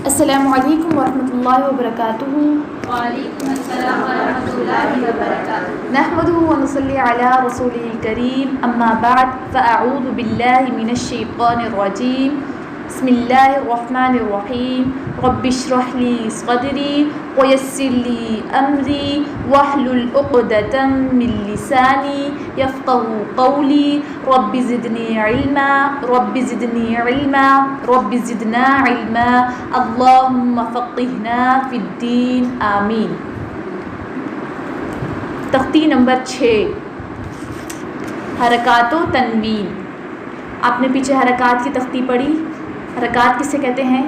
अस्सलामु अलैकुम वरहमतुल्लाहि वबरकातुहू। वालेकुम अस्सलाम वरहमतुल्लाहि वबरकातुहू। नहमदुहु व नुसल्ली अला रसूलिल करीम, अम्मा बाद फ़अऊज़ु बिल्लाहि मिनश शैतानिर रजीम। बिस्मिल्लाहिर रहमानिर रहीम। रब्बिश्रह ली सदरी व यस्सिर ली अमरी वहलुल उक़दतम मिन लिसानी यफ़क़हू क़ौली। Rabbi ज़िदनी इल्मा, rabbi ज़िदनी इल्मा, rabbi ज़िदना इल्मा। अल्लाहुम्मा फ़क़्क़िहना फ़िद्दीन, आमीन। तख्ती नंबर 6, हरकातो तनवीन। आपने पीछे हरकात की तख्ती पढ़ी। हरकात किसे कहते हैं?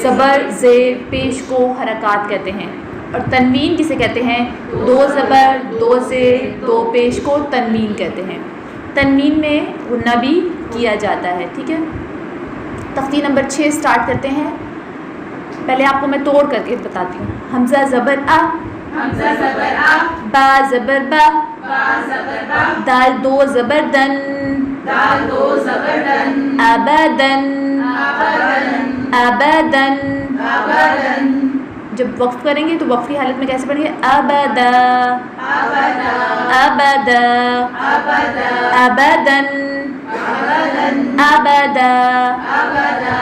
ज़बर ज़ेर पेश को हरकात कहते हैं। और तनवीन किसे कहते हैं? दो ज़बर दो ज़ेर दो पेश को तनवीन कहते हैं। तनवीन में गुन्ना भी किया जाता है। ठीक है, तख्ती नंबर 6 स्टार्ट करते हैं। पहले आपको मैं तोड़ करके बताती हूँ। हमज़ा ज़बर आ, हमज़ा ज़बर आ, बा ज़बर बा, बा ज़बर बा, दाल दो ज़बर दन, दाल दो ज़बर दन, अबदन अबदन, अबदन। अबदन। जब वक्फ करेंगे तो वक्फी हालत में कैसे पढ़ेंगे? अबदा अबदा, अबदा अबदा, अबदन अबदन, अबदा। अबदा।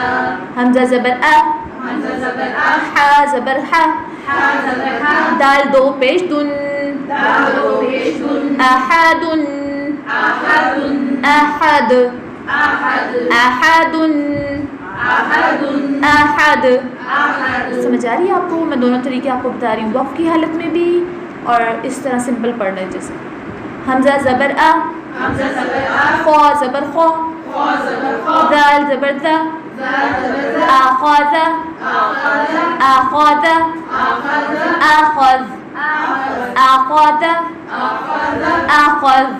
हमज़ा ज़बर आ, हमज़ा ज़बर आ, हा ज़बर हा, हा ज़बर हा, दाल दो पेश दुन, दाल दो पेश दुन, अहदुन अहदुन, अहद अहद, अहदुन अहदुन, अहद। अहद। समझ आ रही है आपको? मैं दोनों तरीके आपको बता रही हूँ, वक्फ की हालत में भी और इस तरह सिंपल पढ़ने जैसे। हमज़ा ज़बर आ, हमज़ा ज़बर आ, ख़ौ ज़बर ख़ौ, ख़ौ ज़बर ख़ौ, दाल ज़बर दा, ज़ाल ज़बर ज़ा, आख़ाज़ा आख़ाज़ा, आख़ाज़ा आख़ाज़ा, आख़ज़ आख़ज़, आख़ाज़ा आख़ाज़ा, आख़ज़। आख़ज़।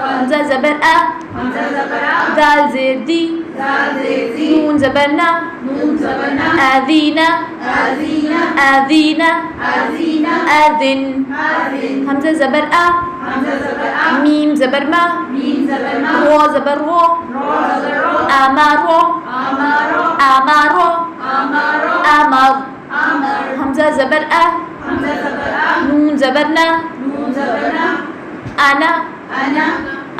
हमज़ा ज़बर आ, हमज़ा ज़बर आ, दाल ज़ेर दी, ज़ाल ज़ेर ज़ी, नून ज़बर ना, नून ज़बर ना, अज़ीना अज़ीना, अज़ीना अज़ीना, अज़िन। अज़िन। हमज़ा ज़बर आ, हमज़ा ज़बर आ, मीम ज़बर मा, मीम ज़बर मा, रो ज़बर रो, रो ज़बर रो, आमारो आमारो, आमारो आमारो, आमर। आमर। हमज़ा ज़बर आ, हमज़ा ज़बर आ, नून ज़बर ना, नून ज़बर ना, आना अना,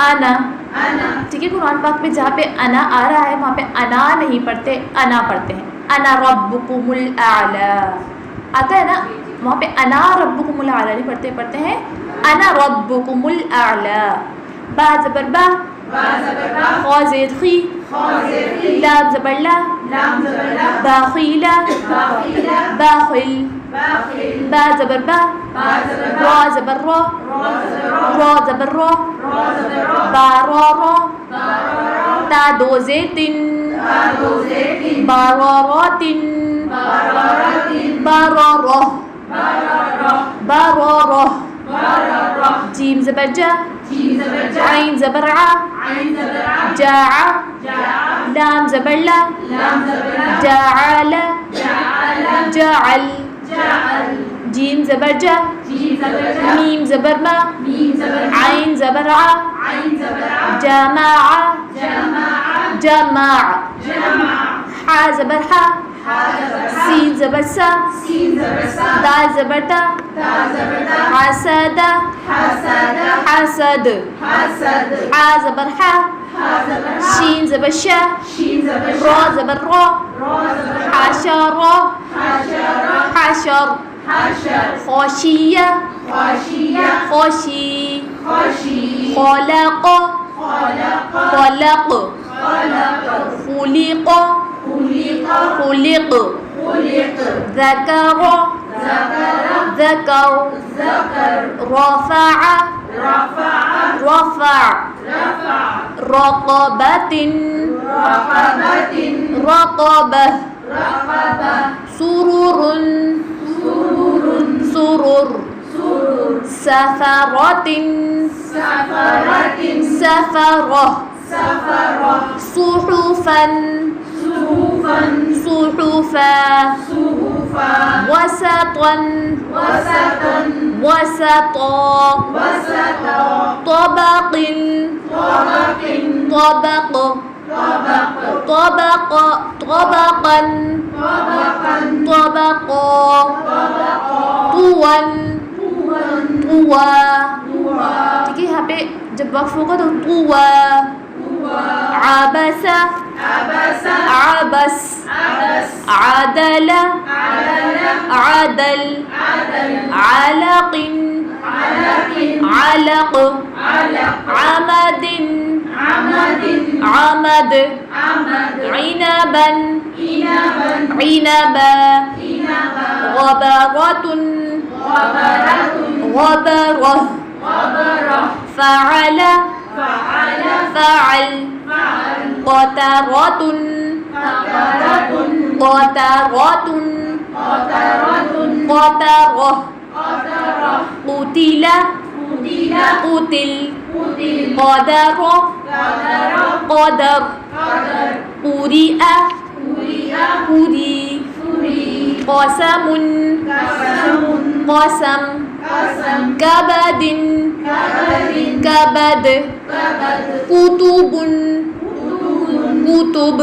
आना। अना। ठीक है, कुरान पाक में जहाँ पे अना आ रहा है वहाँ पे अना नहीं पढ़ते, अना पढ़ते हैं। अना रब्बुकुमुल आला आता है ना, वहाँ पे अना रब्बुकुमुल आला नहीं पढ़ते, पढ़ते हैं अना रब्बुकुमुल आला। बा ज़बर बा, बा ज़बर बा, ख़ौ ज़ेर ख़ी, ख़ौ ज़ेर ख़ी, लाम ज़बर ला, लाम ज़बर ला, बाख़ीला बाख़ीला, बाख़िल। बाख़िल, बा ज़बर बा, बा ज़बर बा, रो ज़बर रो, रो ज़बर रो, रो ज़बर रो, रो ज़बर रो, बा रो रो, बा रो रो, ता दो ज़ेर तिन, ता दो ज़ेर तीन, बा रो रो तिन, बा रो रो तीन, बा रो रो, बा रो रो, बा रो रो। बा रो रो। जीम ज़बर जा, जीम ज़बर जा, आइन ज़बर आ, आइन ज़बर आ, जा, जा, लाम ज़बर ला, लाम ज़बर ला, जाअला जाअला, जाअल। जाअल। जीम ज़बर जा, जीम ज़बर जा, मीम ज़बर मा, मीम ज़बर मा, आइन ज़बर आ, आइन ज़बर आ, जमाआ जमाआ, जमा। जमा, हा ज़बर हा, हा ज़बर हा, सीन ज़बर सा, सीन ज़बर सा, दाल ज़बर दा, ता ज़बर दा, हसदा हसदा, हसद। हसद, हा ज़बर हा, हा ज़बर हा, शीन ज़बर शा, शीन ज़बर रो शा, ज़बर रो, रो ज़बर हा, हशर हशर, हशर। हशर, ख़ौशिया ख़ौशिया, ख़ौशी, ख़ौशी, ख़लक़ ख़लक़, ख़लक़, ख़लक़, ख़ुलिक़ खुलिक़, ख़ुलिक़, खुलिक़, ذكر ज़कर, ذكر ज़कर, رفع रफ़अ, رفع रफ़अ, رقبة रक़बतिन, رقبة रक़बह, سرر सुरुरुन, سرر सुरुर, سفرة सफ़रतिन, سفرة सफ़रह, صحفا सुहुफ़न, صحفا सुहुफ़ा, وسطا वसतन, وسطا वसत, طبق तबकिन, طبق طبق طبقا طبق طوا طوا ठीक है। यहाँ पे जब वक्फ होगा तो طوا عبس عبس عدل عدل علق علق عمد عمد عنبا عنبا غبرة غبرة فعل فعل قطرة قطرة قطرة قتل قتل قدر قدر قرئ قري قسم قسم كبد كبد كتب कुतुब।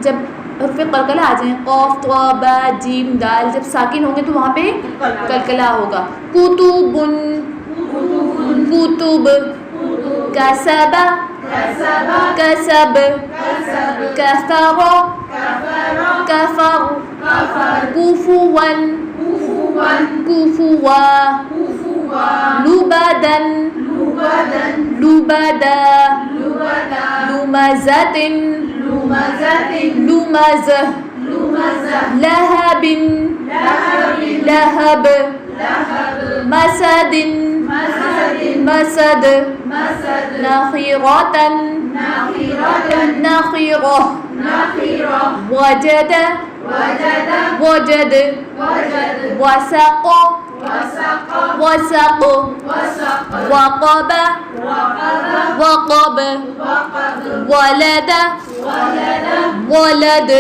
जब हर्फ कलकला आ जाए कौफ त्वा बा जीम दाल, जब साकिन होंगे तो वहाँ पे कलकला होगा। कुतुबुन कुतुब कसब कसब कफर कफर कुफुवन कुफुवा लुबदन लुबदा لمزة لمز لهب لهب مسد مسد نخيرة نخيرة وجد وجد وسق وسق وقب وقب ولد ولد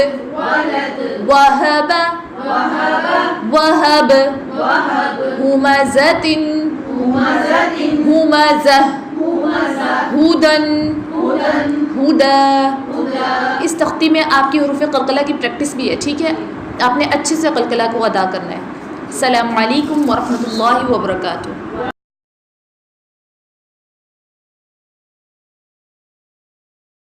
وهب وهب همزة همزة هدى هدى। इस तख्ती में आपकी हुरूफ कलकला की प्रैक्टिस भी है, ठीक है। आपने अच्छे से कलकला को अदा करना है। अस्सलामु अलैकुम वरहमतुल्लाहि वबरकातुहू।